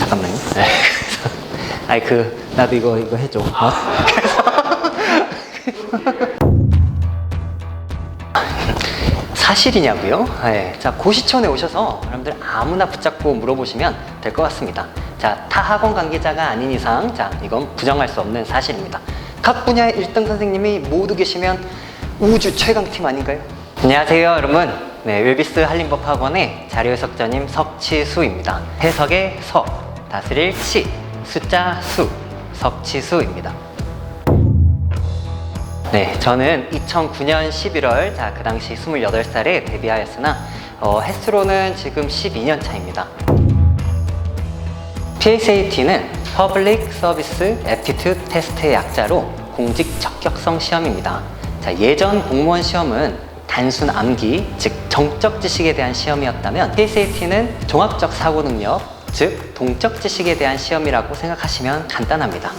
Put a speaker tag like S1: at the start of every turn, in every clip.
S1: 잠깐만요. 아이 나도 이거 해줘. 사실이냐고요? 네. 자, 고시촌에 오셔서 여러분들 아무나 붙잡고 물어보시면 될 것 같습니다. 자, 타 학원 관계자가 아닌 이상, 자, 이건 부정할 수 없는 사실입니다. 각 분야의 1등 선생님이 모두 계시면 우주 최강팀 아닌가요? 안녕하세요, 여러분. 네, 웰비스 한림법학원의 자료해석자님 석치수입니다. 해석의 석, 다스릴 치, 숫자 수, 석치수입니다. 네, 저는 2009년 11월, 자, 그 당시 28살에 데뷔하였으나 횟수로는 지금 12년 차입니다. PSAT는 Public Service Aptitude Test의 약자로 공직 적격성 시험입니다. 자, 예전 공무원 시험은 단순 암기, 즉 정적 지식에 대한 시험이었다면 PSAT는 종합적 사고 능력, 즉 동적 지식에 대한 시험이라고 생각하시면 간단합니다.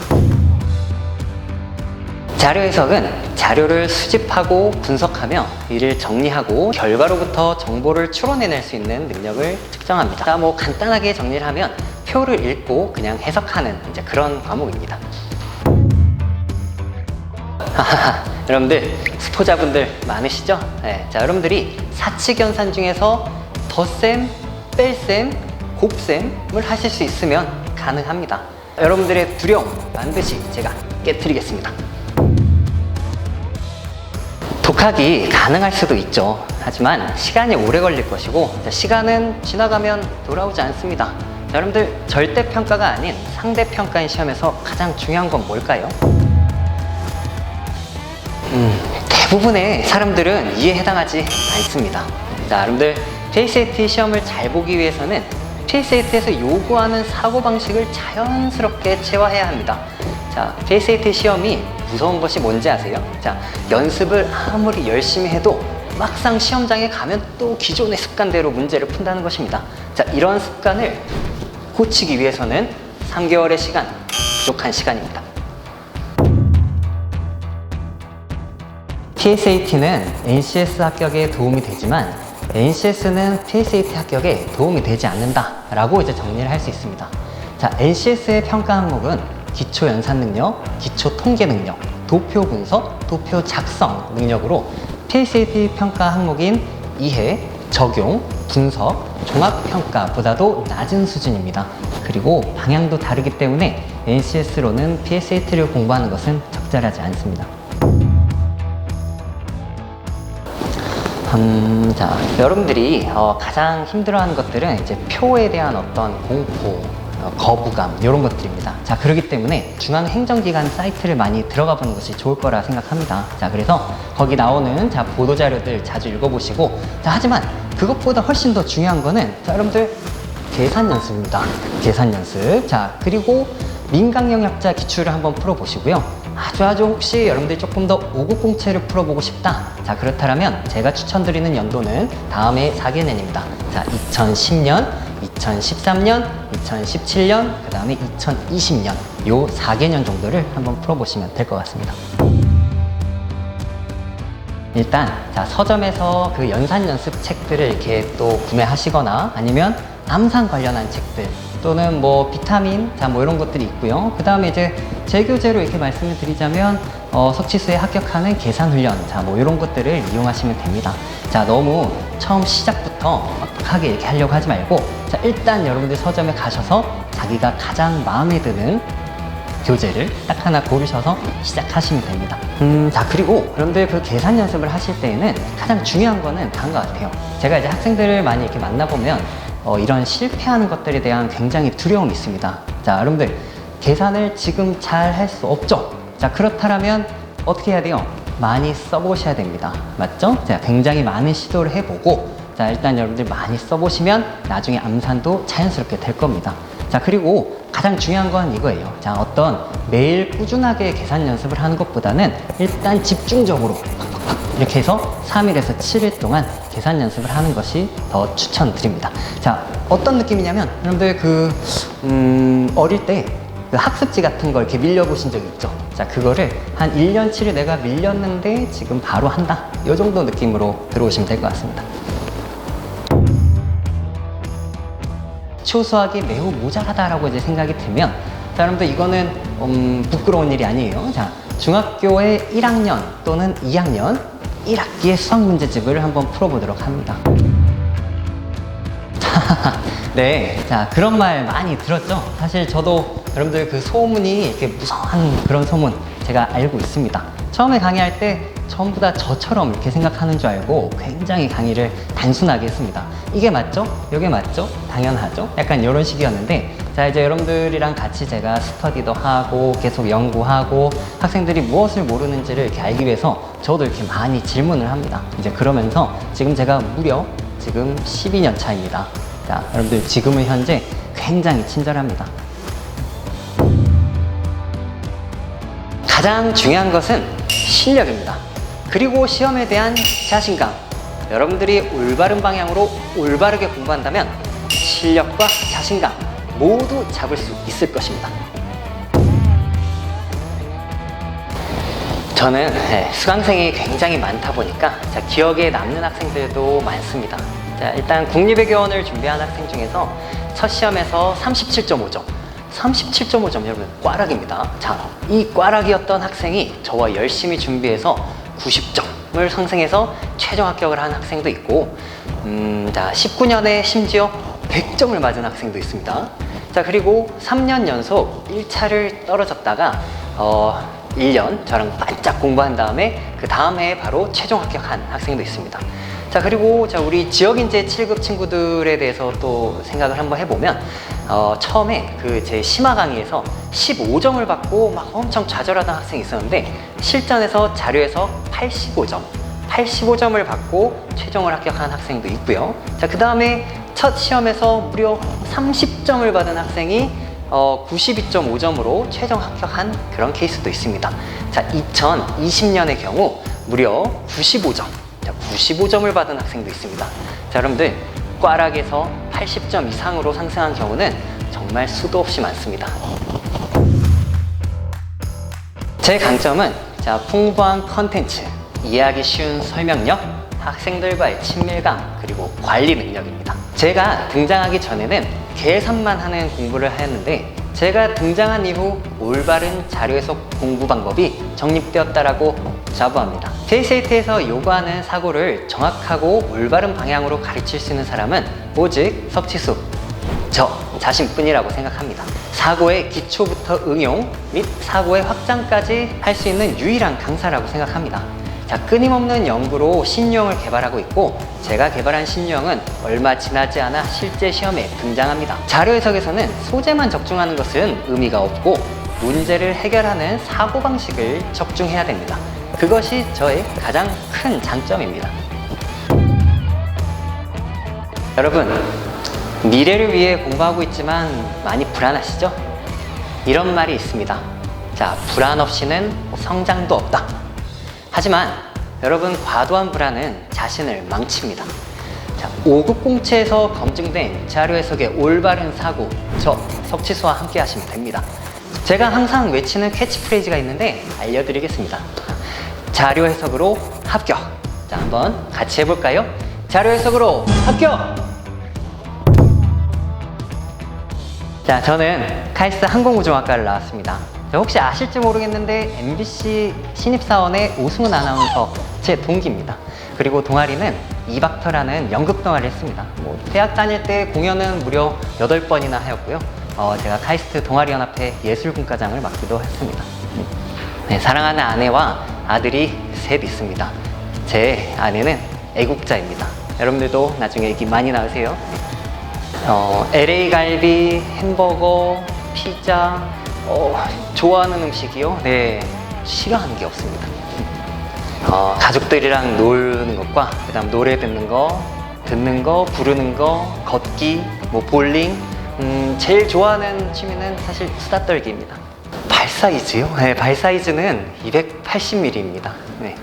S1: 자료 해석은 자료를 수집하고 분석하며 이를 정리하고 결과로부터 정보를 추론해낼 수 있는 능력을 측정합니다. 자, 뭐 간단하게 정리를 하면 표를 읽고 그냥 해석하는 이제 그런 과목입니다. 여러분들 스포자분들 많으시죠? 네, 자, 여러분들이 사칙연산 중에서 덧셈, 뺄셈, 곱셈을 하실 수 있으면 가능합니다. 여러분들의 두려움 반드시 제가 깨트리겠습니다. 독학이 가능할 수도 있죠. 하지만 시간이 오래 걸릴 것이고, 시간은 지나가면 돌아오지 않습니다. 자, 여러분들 절대평가가 아닌 상대평가인 시험에서 가장 중요한 건 뭘까요? 대부분의 사람들은 이에 해당하지 않습니다. 자, 여러분들 PSAT 시험을 잘 보기 위해서는 PSAT에서 요구하는 사고방식을 자연스럽게 체화해야 합니다. 자, PSAT 시험이 무서운 것이 뭔지 아세요? 자, 연습을 아무리 열심히 해도 막상 시험장에 가면 또 기존의 습관대로 문제를 푼다는 것입니다. 자, 이런 습관을 고치기 위해서는 3개월의 시간, 부족한 시간입니다. PSAT는 NCS 합격에 도움이 되지만 NCS는 PSAT 합격에 도움이 되지 않는다 라고 이제 정리를 할 수 있습니다. 자, NCS의 평가 항목은 기초 연산 능력, 기초 통계 능력, 도표 분석, 도표 작성 능력으로 PSAT 평가 항목인 이해, 적용, 분석, 종합평가보다도 낮은 수준입니다. 그리고 방향도 다르기 때문에 NCS로는 PSAT를 공부하는 것은 적절하지 않습니다. 자, 여러분들이 가장 힘들어하는 것들은 이제 표에 대한 어떤 공포, 거부감 이런 것들입니다. 자, 그렇기 때문에 중앙행정기관 사이트를 많이 들어가 보는 것이 좋을 거라 생각합니다. 자, 그래서 거기 나오는 자, 보도자료들 자주 읽어보시고, 자, 하지만 그것보다 훨씬 더 중요한 거는 자, 여러분들 계산 연습입니다. 계산 연습. 자, 그리고 민간영역자 기출을 한번 풀어보시고요. 아주 혹시 여러분들이 조금 더 오곡공채를 풀어보고 싶다. 자, 그렇다면 제가 추천드리는 연도는 다음에 4개년입니다. 자, 2010년, 2013년, 2017년, 그 다음에 2020년 요 4개년 정도를 한번 풀어보시면 될 것 같습니다. 일단 자, 서점에서 그 연산 연습 책들을 이렇게 또 구매하시거나 아니면 암산 관련한 책들 또는 뭐 비타민, 자, 뭐 이런 것들이 있고요. 그 다음에 이제 재교재로 이렇게 말씀을 드리자면 석치수에 합격하는 계산훈련, 자, 뭐 이런 것들을 이용하시면 됩니다. 자, 너무 처음 시작부터 빡빡하게 이렇게 하려고 하지 말고, 자, 일단 여러분들 서점에 가셔서 자기가 가장 마음에 드는 교재를 딱 하나 고르셔서 시작하시면 됩니다. 자, 그리고 여러분들 그 계산 연습을 하실 때에는 가장 중요한 거는 다른 것 같아요. 제가 이제 학생들을 많이 이렇게 만나보면 이런 실패하는 것들에 대한 굉장히 두려움이 있습니다. 자, 여러분들 계산을 지금 잘 할 수 없죠? 자, 그렇다면 어떻게 해야 돼요? 많이 써보셔야 됩니다. 맞죠? 자, 굉장히 많은 시도를 해보고, 자, 일단 여러분들 많이 써보시면 나중에 암산도 자연스럽게 될 겁니다. 자, 그리고 가장 중요한 건 이거예요. 자, 어떤 매일 꾸준하게 계산 연습을 하는 것보다는 일단 집중적으로 이렇게 해서 3일에서 7일 동안 계산 연습을 하는 것이 더 추천드립니다. 자, 어떤 느낌이냐면 여러분들 어릴 때 그 학습지 같은 걸 이렇게 밀려보신 적 있죠? 자, 그거를 한 1년치를 내가 밀렸는데 지금 바로 한다. 이 정도 느낌으로 들어오시면 될 것 같습니다. 기초 수학이 매우 모자라다라고 이제 생각이 들면, 자, 여러분들 이거는 부끄러운 일이 아니에요. 자, 중학교의 1학년 또는 2학년 1학기의 수학 문제집을 한번 풀어보도록 합니다. 네, 자, 그런 말 많이 들었죠? 사실 저도 여러분들 그 소문이 이렇게 무서운 그런 소문 제가 알고 있습니다. 처음에 강의할 때 전부 다 저처럼 이렇게 생각하는 줄 알고 굉장히 강의를 단순하게 했습니다. 이게 맞죠? 이게 맞죠? 당연하죠? 약간 이런 식이었는데, 자, 이제 여러분들이랑 같이 제가 스터디도 하고 계속 연구하고 학생들이 무엇을 모르는지를 이렇게 알기 위해서 저도 이렇게 많이 질문을 합니다. 이제 그러면서 지금 제가 무려 지금 12년 차입니다. 자, 여러분들 지금은 현재 굉장히 친절합니다. 가장 중요한 것은 실력입니다. 그리고 시험에 대한 자신감. 여러분들이 올바른 방향으로 올바르게 공부한다면 실력과 자신감 모두 잡을 수 있을 것입니다. 저는 수강생이 굉장히 많다 보니까 기억에 남는 학생들도 많습니다. 자, 일단 국립외교원을 준비한 학생 중에서 첫 시험에서 37.5점 37.5점 여러분 꽈락입니다. 자, 이 꽈락이었던 학생이 저와 열심히 준비해서 90점을 상승해서 최종 합격을 한 학생도 있고, 자, 19년에 심지어 100점을 맞은 학생도 있습니다. 자, 그리고 3년 연속 1차를 떨어졌다가 1년 저랑 바짝 공부한 다음에 그 다음 해에 바로 최종 합격한 학생도 있습니다. 자, 그리고 우리 지역인재 7급 친구들에 대해서 또 생각을 한번 해보면, 처음에 그 제 심화 강의에서 15점을 받고 막 엄청 좌절하던 학생이 있었는데 실전에서 자료에서 85점을 받고 최종을 합격한 학생도 있고요. 자, 그 다음에 첫 시험에서 무려 30점을 받은 학생이 92.5점으로 최종 합격한 그런 케이스도 있습니다. 자, 2020년의 경우 무려 95점을 받은 학생도 있습니다. 자, 여러분들 꽈락에서 80점 이상으로 상승한 경우는 정말 수도 없이 많습니다. 제 강점은 풍부한 컨텐츠, 이해하기 쉬운 설명력, 학생들과의 친밀감, 그리고 관리 능력입니다. 제가 등장하기 전에는 계산만 하는 공부를 하였는데 제가 등장한 이후 올바른 자료 해석 공부 방법이 정립되었다라고 자부합니다. JCAT에서 요구하는 사고를 정확하고 올바른 방향으로 가르칠 수 있는 사람은 오직 석치수, 저 자신뿐이라고 생각합니다. 사고의 기초부터 응용 및 사고의 확장까지 할 수 있는 유일한 강사라고 생각합니다. 자, 끊임없는 연구로 신유형을 개발하고 있고 제가 개발한 신유형은 얼마 지나지 않아 실제 시험에 등장합니다. 자료 해석에서는 소재만 적중하는 것은 의미가 없고 문제를 해결하는 사고방식을 적중해야 됩니다. 그것이 저의 가장 큰 장점입니다. 여러분, 미래를 위해 공부하고 있지만 많이 불안하시죠? 이런 말이 있습니다. 자, 불안 없이는 성장도 없다. 하지만 여러분, 과도한 불안은 자신을 망칩니다. 자, 5급 공채에서 검증된 자료 해석의 올바른 사고, 저 석치수와 함께 하시면 됩니다. 제가 항상 외치는 캐치프레이즈가 있는데 알려드리겠습니다. 자료 해석으로 합격. 자, 한번 같이 해볼까요? 자료 해석으로 합격! 자, 저는 카이스트 항공우주학과를 나왔습니다. 자, 혹시 아실지 모르겠는데 MBC 신입사원의 오승훈 아나운서 제 동기입니다. 그리고 동아리는 이박터라는 연극 동아리를 했습니다. 대학 다닐 때 공연은 무려 8번이나 하였고요. 제가 카이스트 동아리연합회 예술분과장을 맡기도 했습니다. 네, 사랑하는 아내와 아들이 셋 있습니다. 제 아내는 애국자입니다. 여러분들도 나중에 애기 많이 낳으세요. LA 갈비, 햄버거, 피자, 좋아하는 음식이요? 네, 싫어하는 게 없습니다. 가족들이랑 노는 것과 그다음 노래 듣는 거, 부르는 거, 걷기, 볼링, 제일 좋아하는 취미는 사실 수다 떨기입니다. 발 사이즈요? 네, 발 사이즈는 280mm입니다. 네.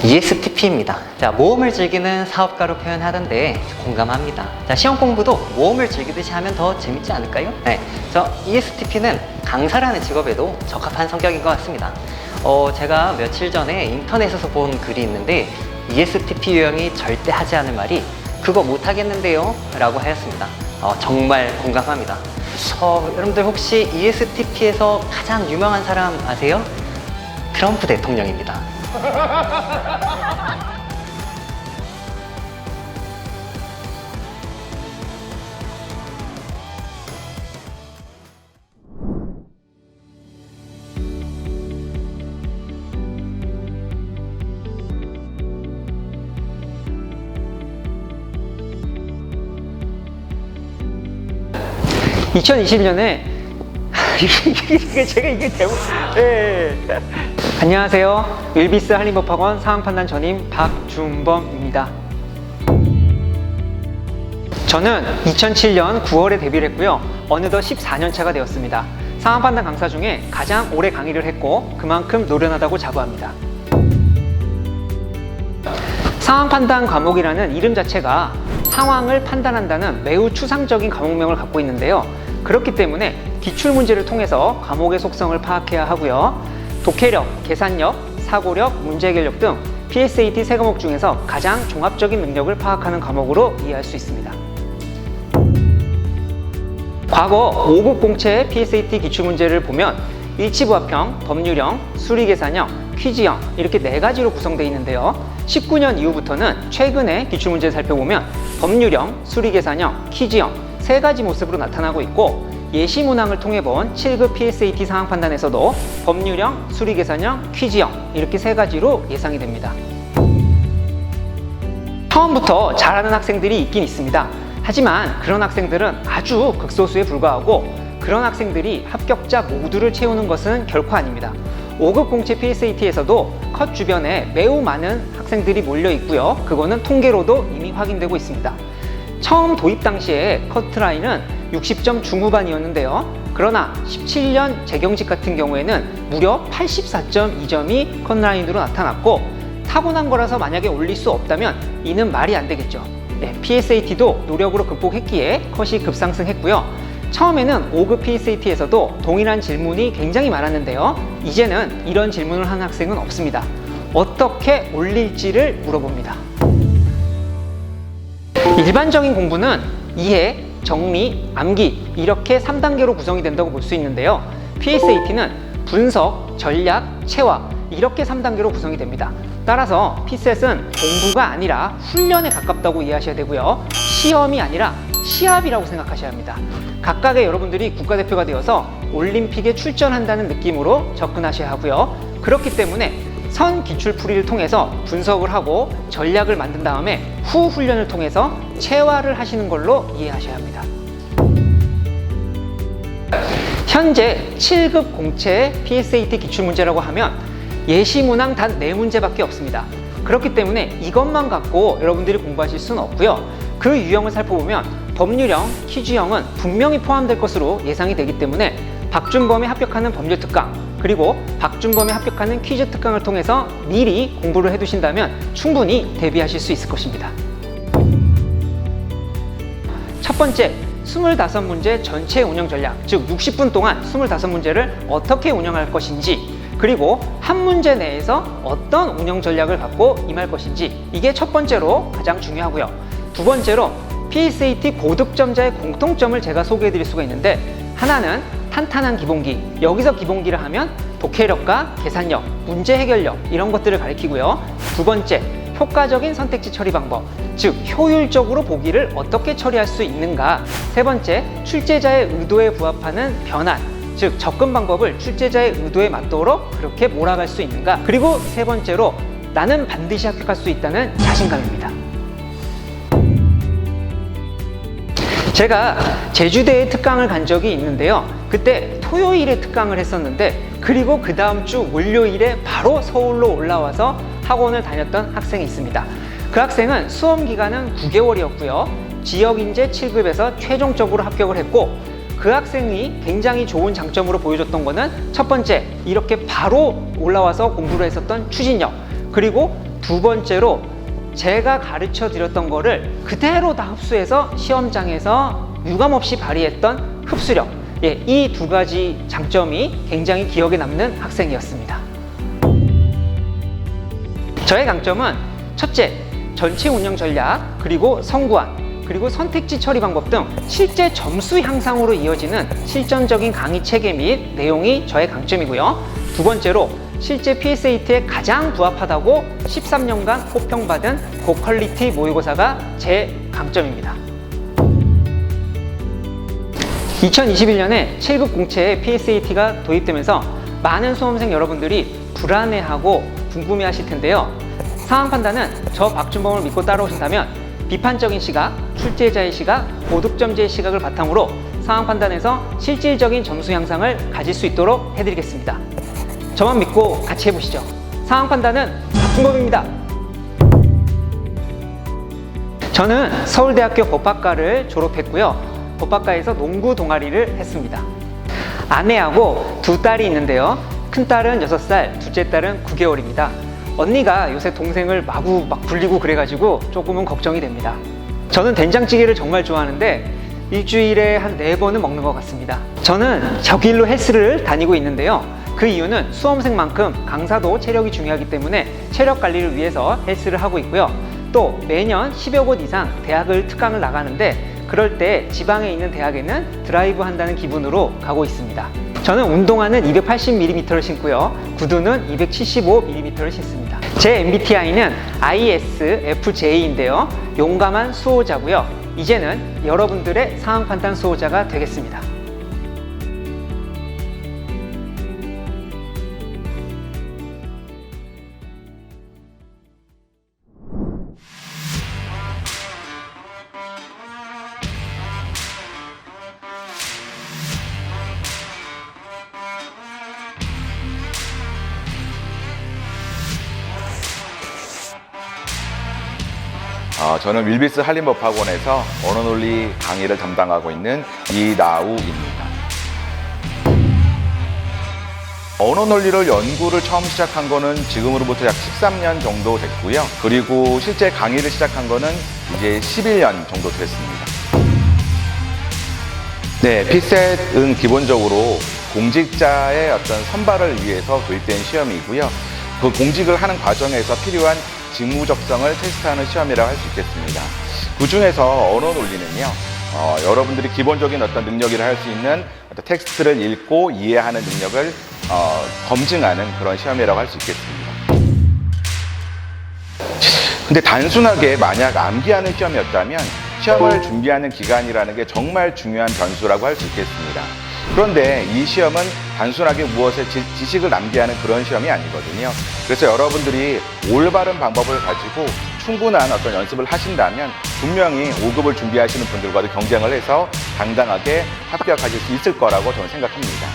S1: ESTP입니다. 자, 모험을 즐기는 사업가로 표현하던데 공감합니다. 자, 시험 공부도 모험을 즐기듯이 하면 더 재밌지 않을까요? 네, 저 ESTP는 강사라는 직업에도 적합한 성격인 것 같습니다. 제가 며칠 전에 인터넷에서 본 글이 있는데 ESTP 유형이 절대 하지 않을 말이 그거 못하겠는데요? 라고 하였습니다. 정말 공감합니다. 여러분들 혹시 ESTP에서 가장 유명한 사람 아세요? 트럼프 대통령입니다.
S2: 2021년에 이게 대본. 예. 안녕하세요. 윌비스 한림법학원 상황판단 전임 박준범입니다. 저는 2007년 9월에 데뷔를 했고요. 어느덧 14년 차가 되었습니다. 상황판단 강사 중에 가장 오래 강의를 했고 그만큼 노련하다고 자부합니다. 상황판단 과목이라는 이름 자체가 상황을 판단한다는 매우 추상적인 과목명을 갖고 있는데요. 그렇기 때문에 기출문제를 통해서 과목의 속성을 파악해야 하고요. 독해력, 계산력, 사고력, 문제해결력 등 PSAT 3과목 중에서 가장 종합적인 능력을 파악하는 과목으로 이해할 수 있습니다. 과거 5급 공채 PSAT 기출문제를 보면 일치부합형, 법률형, 수리계산형, 퀴즈형 이렇게 4가지로 구성되어 있는데요. 19년 이후부터는 최근에 기출문제를 살펴보면 법률형, 수리계산형, 퀴즈형 3가지 모습으로 나타나고 있고 예시문항을 통해 본 7급 PSAT 상황판단에서도 법률형, 수리계산형, 퀴즈형 이렇게 3가지로 예상이 됩니다. 처음부터 잘하는 학생들이 있긴 있습니다. 하지만 그런 학생들은 아주 극소수에 불과하고 그런 학생들이 합격자 모두를 채우는 것은 결코 아닙니다. 5급 공채 PSAT에서도 컷 주변에 매우 많은 학생들이 몰려 있고요. 그거는 통계로도 이미 확인되고 있습니다. 처음 도입 당시에 커트라인은 60점 중후반이었는데요. 그러나 17년 재경직 같은 경우에는 무려 84.2점이 컷라인으로 나타났고 타고난 거라서 만약에 올릴 수 없다면 이는 말이 안 되겠죠. PSAT도 노력으로 극복했기에 컷이 급상승했고요. 처음에는 5급 PSAT에서도 동일한 질문이 굉장히 많았는데요. 이제는 이런 질문을 하는 학생은 없습니다. 어떻게 올릴지를 물어봅니다. 일반적인 공부는 이해, 정리, 암기 이렇게 3단계로 구성이 된다고 볼 수 있는데요. PSAT는 분석, 전략, 체화 이렇게 3단계로 구성이 됩니다. 따라서 PSAT은 공부가 아니라 훈련에 가깝다고 이해하셔야 되고요. 시험이 아니라 시합이라고 생각하셔야 합니다. 각각의 여러분들이 국가대표가 되어서 올림픽에 출전한다는 느낌으로 접근하셔야 하고요. 그렇기 때문에 선 기출풀이를 통해서 분석을 하고 전략을 만든 다음에 후 훈련을 통해서 체화를 하시는 걸로 이해하셔야 합니다. 현재 7급 공채 PSAT 기출문제라고 하면 예시문항 단 4문제밖에 없습니다. 그렇기 때문에 이것만 갖고 여러분들이 공부하실 수는 없고요. 그 유형을 살펴보면 법률형, 퀴즈형은 분명히 포함될 것으로 예상이 되기 때문에 박준범이 합격하는 법률특강 그리고 박준범이 합격하는 퀴즈특강을 통해서 미리 공부를 해두신다면 충분히 대비하실 수 있을 것입니다. 첫 번째, 25문제 전체 운영 전략, 즉 60분 동안 25문제를 어떻게 운영할 것인지 그리고 한 문제 내에서 어떤 운영 전략을 갖고 임할 것인지 이게 첫 번째로 가장 중요하고요. 두 번째로 PSAT 고득점자의 공통점을 제가 소개해 드릴 수가 있는데 하나는 탄탄한 기본기, 여기서 기본기를 하면 독해력과 계산력, 문제 해결력 이런 것들을 가리키고요. 두 번째, 효과적인 선택지 처리 방법, 즉 효율적으로 보기를 어떻게 처리할 수 있는가. 세 번째, 출제자의 의도에 부합하는 변환, 즉 접근 방법을 출제자의 의도에 맞도록 그렇게 몰아갈 수 있는가. 그리고 세 번째로 나는 반드시 합격할 수 있다는 자신감입니다. 제가 제주대에 특강을 간 적이 있는데요. 그때 토요일에 특강을 했었는데 그리고 그 다음 주 월요일에 바로 서울로 올라와서 학원을 다녔던 학생이 있습니다. 그 학생은 수험 기간은 9개월이었고요. 지역인재 7급에서 최종적으로 합격을 했고 그 학생이 굉장히 좋은 장점으로 보여줬던 거는 첫 번째, 이렇게 바로 올라와서 공부를 했었던 추진력, 그리고 두 번째로 제가 가르쳐 드렸던 거를 그대로 다 흡수해서 시험장에서 유감없이 발휘했던 흡수력, 이 두 가지 장점이 굉장히 기억에 남는 학생이었습니다. 저의 강점은 첫째, 전체 운영 전략, 그리고 성구안, 그리고 선택지 처리 방법 등 실제 점수 향상으로 이어지는 실전적인 강의 체계 및 내용이 저의 강점이고요. 두 번째로 실제 PSAT에 가장 부합하다고 13년간 호평받은 고퀄리티 모의고사가 제 강점입니다. 2021년에 7급 공채에 PSAT가 도입되면서 많은 수험생 여러분들이 불안해하고 궁금해하실 텐데요. 상황 판단은 저 박준범을 믿고 따라오신다면 비판적인 시각, 출제자의 시각, 고득점제의 시각을 바탕으로 상황 판단에서 실질적인 점수 향상을 가질 수 있도록 해드리겠습니다. 저만 믿고 같이 해보시죠. 상황 판단은 박준범입니다. 저는 서울대학교 법학과를 졸업했고요. 법학과에서 농구 동아리를 했습니다. 아내하고 두 딸이 있는데요. 큰 딸은 6살, 둘째 딸은 9개월입니다. 언니가 요새 동생을 마구 불리고 그래가지고 조금은 걱정이 됩니다. 저는 된장찌개를 정말 좋아하는데 일주일에 한 4번은 먹는 것 같습니다. 저는 격일로 헬스를 다니고 있는데요. 그 이유는 수험생만큼 강사도 체력이 중요하기 때문에 체력 관리를 위해서 헬스를 하고 있고요. 또 매년 10여 곳 이상 대학을 특강을 나가는데 그럴 때 지방에 있는 대학에는 드라이브 한다는 기분으로 가고 있습니다. 저는 운동화는 280mm를 신고요. 구두는 275mm를 신습니다. 제 MBTI는 ISFJ인데요. 용감한 수호자고요. 이제는 여러분들의 상황 판단 수호자가 되겠습니다.
S3: 저는 윌비스 한림법학원에서 언어논리 강의를 담당하고 있는 이나우입니다. 언어논리를 연구를 처음 시작한 거는 지금으로부터 약 13년 정도 됐고요. 그리고 실제 강의를 시작한 거는 이제 11년 정도 됐습니다. 네, 피셋은 기본적으로 공직자의 어떤 선발을 위해서 도입된 시험이고요. 그 공직을 하는 과정에서 필요한 직무 적성을 테스트하는 시험이라고 할 수 있겠습니다. 그 중에서 언어 논리는요, 여러분들이 기본적인 어떤 능력이라 할 수 있는 어떤 텍스트를 읽고 이해하는 능력을 검증하는 그런 시험이라고 할 수 있겠습니다. 근데 단순하게 만약 암기하는 시험이었다면 시험을 준비하는 기간이라는 게 정말 중요한 변수라고 할 수 있겠습니다. 그런데 이 시험은 단순하게 무엇의 지식을 남기하는 그런 시험이 아니거든요. 그래서 여러분들이 올바른 방법을 가지고 충분한 어떤 연습을 하신다면 분명히 5급을 준비하시는 분들과도 경쟁을 해서 당당하게 합격하실 수 있을 거라고 저는 생각합니다.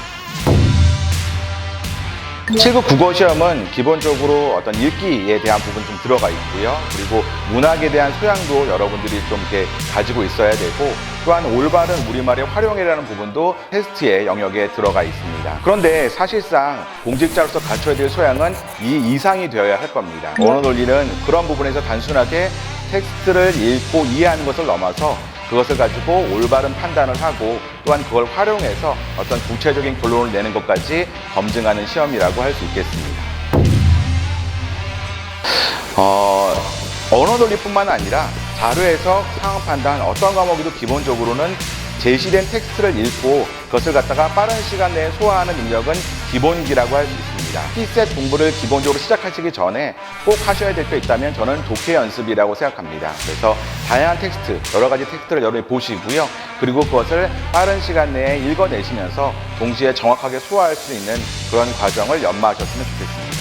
S3: 7급 국어 시험은 기본적으로 어떤 읽기에 대한 부분 좀 들어가 있고요. 그리고 문학에 대한 소양도 여러분들이 좀 이렇게 가지고 있어야 되고, 또한 올바른 우리말의 활용이라는 부분도 테스트의 영역에 들어가 있습니다. 그런데 사실상 공직자로서 갖춰야 될 소양은 이 이상이 되어야 할 겁니다. 언어 논리는 그런 부분에서 단순하게 텍스트를 읽고 이해하는 것을 넘어서 그것을 가지고 올바른 판단을 하고 또한 그걸 활용해서 어떤 구체적인 결론을 내는 것까지 검증하는 시험이라고 할 수 있겠습니다. 언어 논리뿐만 아니라 자료 해석, 상황 판단, 어떤 과목에도 기본적으로는 제시된 텍스트를 읽고 그것을 갖다가 빠른 시간 내에 소화하는 능력은 기본기라고 할 수 있습니다. 피셋 공부를 기본적으로 시작하시기 전에 꼭 하셔야 될 게 있다면 저는 독해 연습이라고 생각합니다. 그래서 다양한 텍스트, 여러 가지 텍스트를 여러분이 보시고요. 그리고 그것을 빠른 시간 내에 읽어내시면서 동시에 정확하게 소화할 수 있는 그런 과정을 연마하셨으면 좋겠습니다.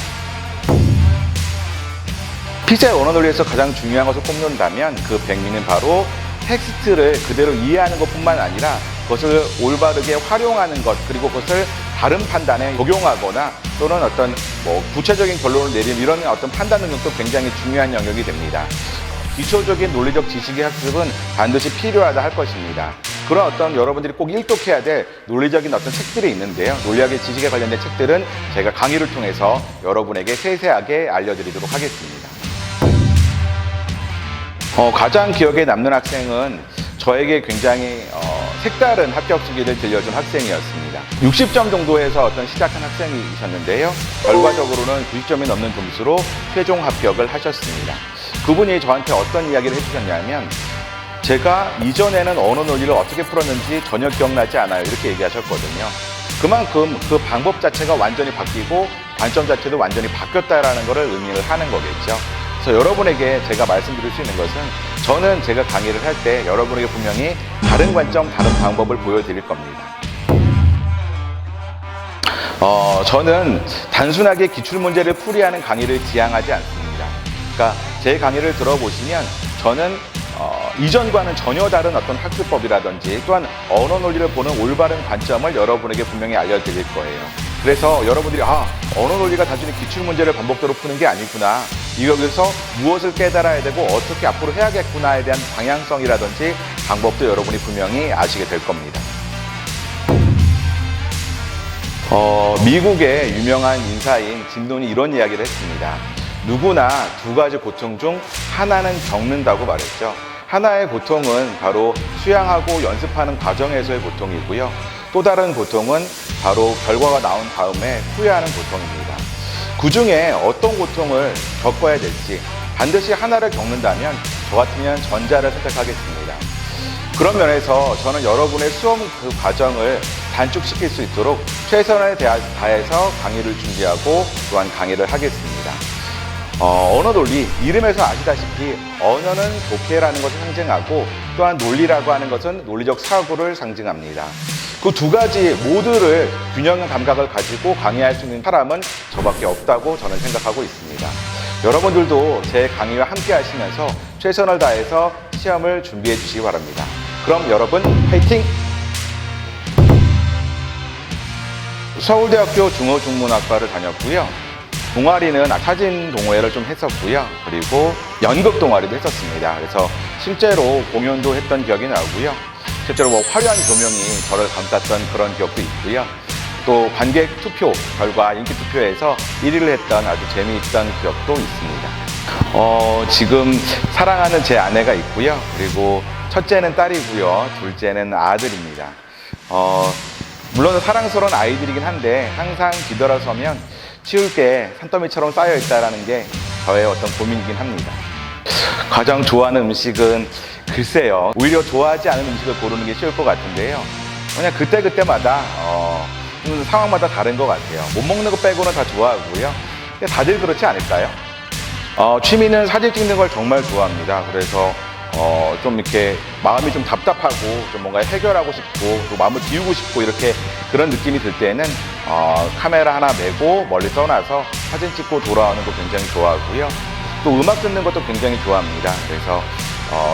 S3: 피셋 언어 논리에서 가장 중요한 것을 꼽는다면 그 백미는 바로 텍스트를 그대로 이해하는 것뿐만 아니라 그것을 올바르게 활용하는 것, 그리고 그것을 다른 판단에 적용하거나 또는 어떤 구체적인 결론을 내리는 이런 어떤 판단 능력도 굉장히 중요한 영역이 됩니다. 기초적인 논리적 지식의 학습은 반드시 필요하다 할 것입니다. 그런 어떤 여러분들이 꼭 일독해야 될 논리적인 어떤 책들이 있는데요. 논리학의 지식에 관련된 책들은 제가 강의를 통해서 여러분에게 세세하게 알려드리도록 하겠습니다. 가장 기억에 남는 학생은 저에게 굉장히 색다른 합격 시기를 들려준 학생이었습니다. 60점 정도에서 어떤 시작한 학생이셨는데요. 결과적으로는 90점이 넘는 점수로 최종 합격을 하셨습니다. 그분이 저한테 어떤 이야기를 해주셨냐면 제가 이전에는 언어 논리를 어떻게 풀었는지 전혀 기억나지 않아요. 이렇게 얘기하셨거든요. 그만큼 그 방법 자체가 완전히 바뀌고 관점 자체도 완전히 바뀌었다라는 것을 의미를 하는 거겠죠. 그래서 여러분에게 제가 말씀드릴 수 있는 것은 저는 제가 강의를 할 때 여러분에게 분명히 다른 관점, 다른 방법을 보여드릴 겁니다. 저는 단순하게 기출문제를 풀이하는 강의를 지향하지 않습니다. 그러니까 제 강의를 들어보시면 저는 이전과는 전혀 다른 어떤 학습법이라든지 또한 언어 논리를 보는 올바른 관점을 여러분에게 분명히 알려드릴 거예요. 그래서 여러분들이 언어 논리가 단순히 기출문제를 반복적으로 푸는 게 아니구나, 여기서 무엇을 깨달아야 되고 어떻게 앞으로 해야겠구나에 대한 방향성이라든지 방법도 여러분이 분명히 아시게 될 겁니다. 미국의 유명한 인사인 진론이 이런 이야기를 했습니다. 누구나 두 가지 고통 중 하나는 겪는다고 말했죠. 하나의 고통은 바로 수양하고 연습하는 과정에서의 고통이고요. 또 다른 고통은 바로 결과가 나온 다음에 후회하는 고통입니다. 그 중에 어떤 고통을 겪어야 될지 반드시 하나를 겪는다면 저 같으면 전자를 선택하겠습니다. 그런 면에서 저는 여러분의 수업 그 과정을 단축시킬 수 있도록 최선을 다해서 강의를 준비하고 또한 강의를 하겠습니다. 언어 논리, 이름에서 아시다시피 언어는 독해라는 것을 상징하고 또한 논리라고 하는 것은 논리적 사고를 상징합니다. 그 두 가지 모두를 균형 감각을 가지고 강의할 수 있는 사람은 저밖에 없다고 저는 생각하고 있습니다. 여러분들도 제 강의와 함께 하시면서 최선을 다해서 시험을 준비해 주시기 바랍니다. 그럼 여러분 화이팅! 서울대학교 중어중문학과를 다녔고요. 동아리는 사진 동호회를 좀 했었고요. 그리고 연극 동아리도 했었습니다. 그래서 실제로 공연도 했던 기억이 나고요. 실제로 화려한 조명이 저를 감쌌던 그런 기억도 있고요. 또 관객 투표 결과 인기 투표에서 1위를 했던 아주 재미있던 기억도 있습니다. 지금 사랑하는 제 아내가 있고요. 그리고 첫째는 딸이고요. 둘째는 아들입니다. 물론 사랑스러운 아이들이긴 한데 항상 뒤돌아서면 치울 게 산더미처럼 쌓여 있다는 게 저의 어떤 고민이긴 합니다. 가장 좋아하는 음식은 글쎄요, 오히려 좋아하지 않은 음식을 고르는 게 쉬울 것 같은데요. 그냥 그때그때마다 상황마다 다른 것 같아요. 못 먹는 거 빼고는 다 좋아하고요. 다들 그렇지 않을까요? 취미는 사진 찍는 걸 정말 좋아합니다. 그래서 좀 이렇게 마음이 좀 답답하고 좀 뭔가 해결하고 싶고 또 마음을 비우고 싶고 이렇게 그런 느낌이 들 때는 카메라 하나 메고 멀리 떠나서 사진 찍고 돌아오는 거 굉장히 좋아하고요. 또 음악 듣는 것도 굉장히 좋아합니다. 그래서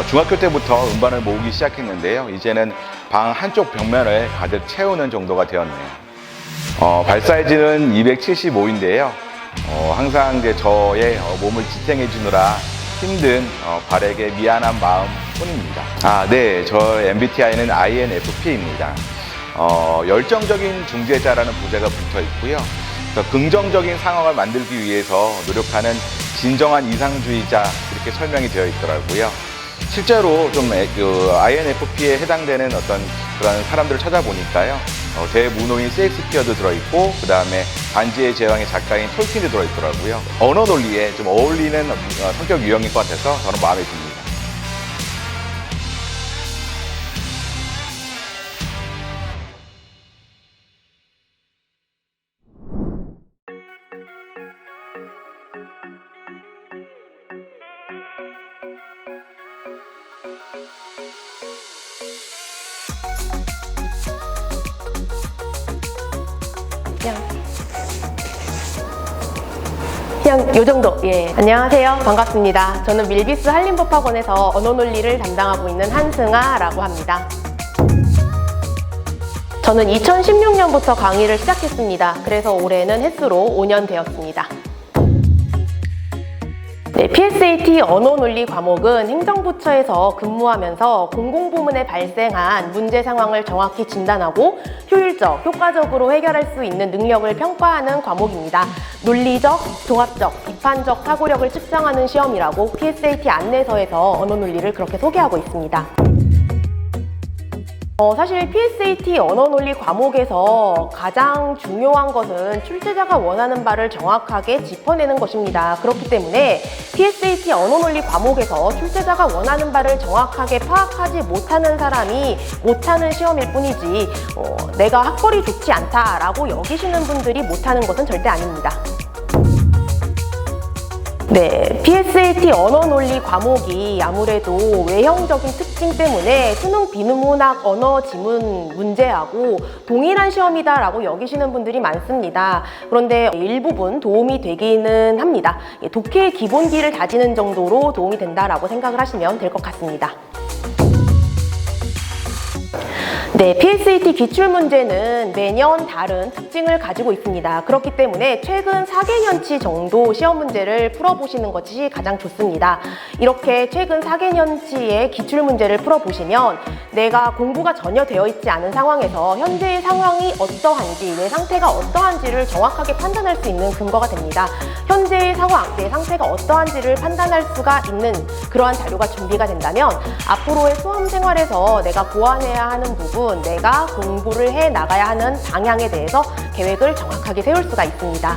S3: 중학교 때부터 음반을 모으기 시작했는데요. 이제는 방 한쪽 벽면을 가득 채우는 정도가 되었네요. 발 사이즈는 275인데요. 항상 이제 저의 몸을 지탱해 주느라 힘든 발에게 미안한 마음 뿐입니다. 네, 저 MBTI는 INFP입니다. 열정적인 중재자라는 부제가 붙어 있고요. 긍정적인 상황을 만들기 위해서 노력하는 진정한 이상주의자, 이렇게 설명이 되어 있더라고요. 실제로 좀 INFP에 해당되는 어떤 그런 사람들을 찾아보니까요. 대문호인 셰익스피어도 들어있고, 그 다음에 반지의 제왕의 작가인 톨킨도 들어있더라고요. 언어 논리에 좀 어울리는 성격 유형일 것 같아서 저는 마음에 듭니다.
S4: 그냥 요 정도. 예. 안녕하세요. 반갑습니다. 저는 밀비스 한림법학원에서 언어 논리를 담당하고 있는 한승아라고 합니다. 저는 2016년부터 강의를 시작했습니다. 그래서 올해는 횟수로 5년 되었습니다. 네, PSAT 언어 논리 과목은 행정부처에서 근무하면서 공공부문에 발생한 문제 상황을 정확히 진단하고 효율적, 효과적으로 해결할 수 있는 능력을 평가하는 과목입니다. 논리적, 종합적, 비판적 사고력을 측정하는 시험이라고 PSAT 안내서에서 언어 논리를 그렇게 소개하고 있습니다. 사실 PSAT 언어논리 과목에서 가장 중요한 것은 출제자가 원하는 바를 정확하게 짚어내는 것입니다. 그렇기 때문에 PSAT 언어논리 과목에서 출제자가 원하는 바를 정확하게 파악하지 못하는 사람이 못하는 시험일 뿐이지 내가 학벌이 좋지 않다라고 여기시는 분들이 못하는 것은 절대 아닙니다. 네, PSAT 언어논리 과목이 아무래도 외형적인 특징 때문에 수능 비문학 언어 지문 문제하고 동일한 시험이다라고 여기시는 분들이 많습니다. 그런데 일부분 도움이 되기는 합니다. 독해의 기본기를 다지는 정도로 도움이 된다라고 생각을 하시면 될 것 같습니다. 네, PSAT 기출문제는 매년 다른 특징을 가지고 있습니다. 그렇기 때문에 최근 4개년치 정도 시험 문제를 풀어보시는 것이 가장 좋습니다. 이렇게 최근 4개년치의 기출문제를 풀어보시면 내가 공부가 전혀 되어 있지 않은 상황에서 현재의 상황이 어떠한지, 내 상태가 어떠한지를 정확하게 판단할 수 있는 근거가 됩니다. 현재의 상황, 내 상태가 어떠한지를 판단할 수가 있는 그러한 자료가 준비가 된다면 앞으로의 수험 생활에서 내가 보완해야 하는 부분, 내가 공부를 해 나가야 하는 방향에 대해서 계획을 정확하게 세울 수가 있습니다.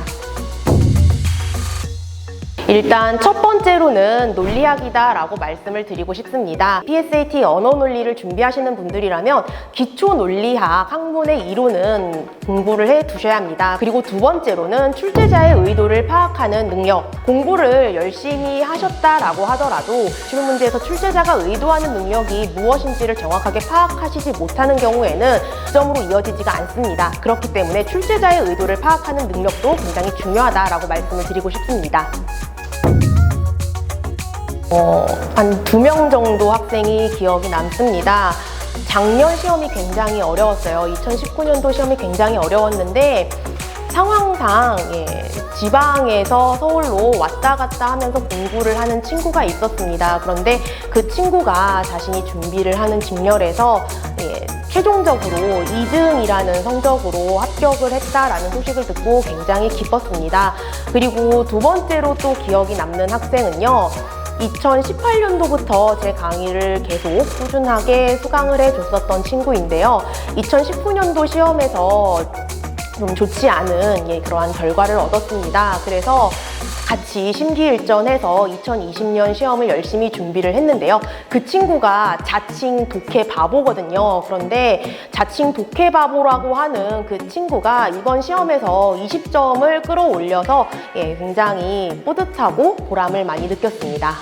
S4: 일단 첫 번째로는 논리학이다라고 말씀을 드리고 싶습니다. PSAT 언어 논리를 준비하시는 분들이라면 기초 논리학 학문의 이론은 공부를 해 두셔야 합니다. 그리고 두 번째로는 출제자의 의도를 파악하는 능력. 공부를 열심히 하셨다라고 하더라도 시험 문제에서 출제자가 의도하는 능력이 무엇인지를 정확하게 파악하시지 못하는 경우에는 점으로 이어지지가 않습니다. 그렇기 때문에 출제자의 의도를 파악하는 능력도 굉장히 중요하다라고 말씀을 드리고 싶습니다. 한 2명 정도 학생이 기억이 남습니다. 작년 시험이 굉장히 어려웠어요. 2019년도 시험이 굉장히 어려웠는데 상황상 지방에서 서울로 왔다 갔다 하면서 공부를 하는 친구가 있었습니다. 그런데 그 친구가 자신이 준비를 하는 직렬에서 최종적으로 2등이라는 성적으로 합격을 했다라는 소식을 듣고 굉장히 기뻤습니다. 그리고 두 번째로 또 기억이 남는 학생은요. 2018년도부터 제 강의를 계속 꾸준하게 수강을 해줬었던 친구인데요. 2019년도 시험에서 좀 좋지 않은 그러한 결과를 얻었습니다. 그래서 같이 심기일전해서 2020년 시험을 열심히 준비를 했는데요. 그 친구가 자칭 독해 바보거든요. 그런데 자칭 독해 바보라고 하는 그 친구가 이번 시험에서 20점을 끌어올려서 굉장히 뿌듯하고 보람을 많이 느꼈습니다.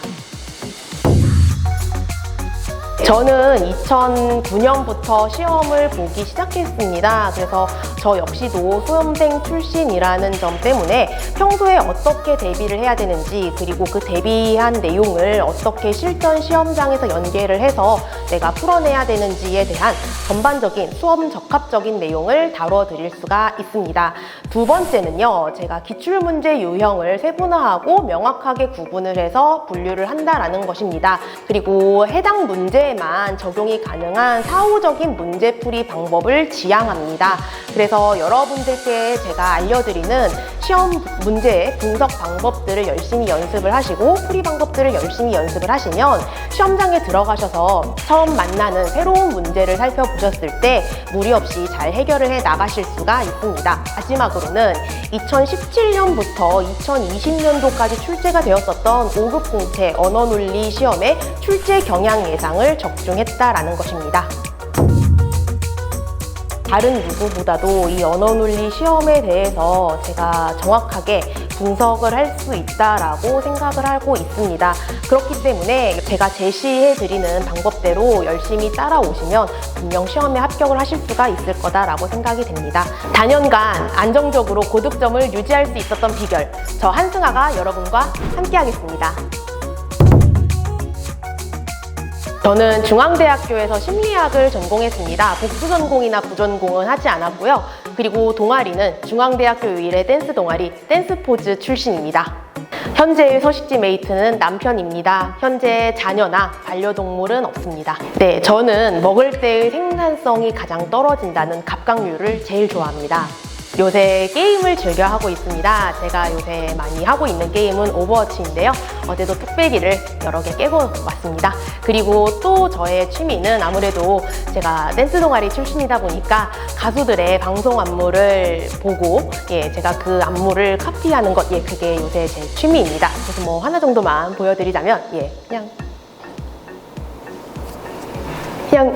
S4: 저는 2009년부터 시험을 보기 시작했습니다. 그래서 저 역시도 수험생 출신이라는 점 때문에 평소에 어떻게 대비를 해야 되는지, 그리고 그 대비한 내용을 어떻게 실전 시험장에서 연계를 해서 내가 풀어내야 되는지에 대한 전반적인 수험 적합적인 내용을 다뤄드릴 수가 있습니다. 두 번째는요, 제가 기출문제 유형을 세분화하고 명확하게 구분을 해서 분류를 한다라는 것입니다. 그리고 해당 문제에만 적용이 가능한 사후적인 문제풀이 방법을 지향합니다. 그래서 여러분들께 제가 알려드리는 시험 문제의 분석 방법들을 열심히 연습을 하시고 풀이 방법들을 열심히 연습을 하시면 시험장에 들어가셔서 처음 만나는 새로운 문제를 살펴보셨을 때 무리 없이 잘 해결을 해 나가실 수가 있습니다. 마지막으로는 2017년부터 2020년도까지 출제가 되었었던 5급 공채 언어논리 시험의 출제 경향 예상을 적중했다라는 것입니다. 다른 누구보다도 이 언어논리 시험에 대해서 제가 정확하게 분석을 할 수 있다라고 생각을 하고 있습니다. 그렇기 때문에 제가 제시해드리는 방법대로 열심히 따라오시면 분명 시험에 합격을 하실 수가 있을 거다라고 생각이 됩니다. 단연간 안정적으로 고득점을 유지할 수 있었던 비결, 저 한승아가 여러분과 함께하겠습니다. 저는 중앙대학교에서 심리학을 전공했습니다. 복수 전공이나 부전공은 하지 않았고요. 그리고 동아리는 중앙대학교 유일의 댄스 동아리 댄스포즈 출신입니다. 현재의 서식지 메이트는 남편입니다. 현재 자녀나 반려동물은 없습니다. 네, 저는 먹을 때의 생산성이 가장 떨어진다는 갑각류를 제일 좋아합니다. 요새 게임을 즐겨 하고 있습니다. 제가 요새 많이 하고 있는 게임은 오버워치인데요. 어제도 뚝배기를 여러 개 깨고 왔습니다. 그리고 또 저의 취미는 아무래도 제가 댄스 동아리 출신이다 보니까 가수들의 방송 안무를 보고 제가 그 안무를 카피하는 것, 그게 요새 제 취미입니다. 그래서 뭐 하나 정도만 보여드리자면 그냥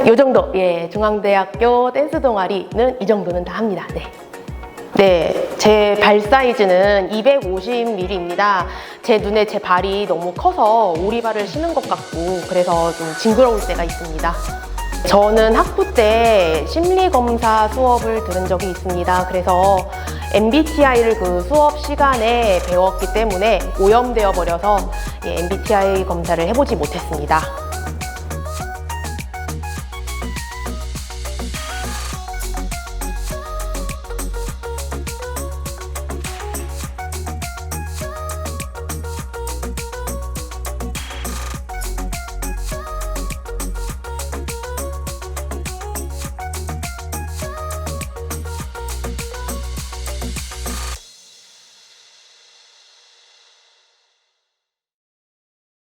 S4: 요 정도. 중앙대학교 댄스 동아리는 이 정도는 다 합니다. 네, 제 발 사이즈는 250mm입니다. 제 눈에 제 발이 너무 커서 오리발을 신은 것 같고 그래서 좀 징그러울 때가 있습니다. 저는 학부 때 심리검사 수업을 들은 적이 있습니다. 그래서 MBTI를 그 수업 시간에 배웠기 때문에 오염되어 버려서 MBTI 검사를 해보지 못했습니다.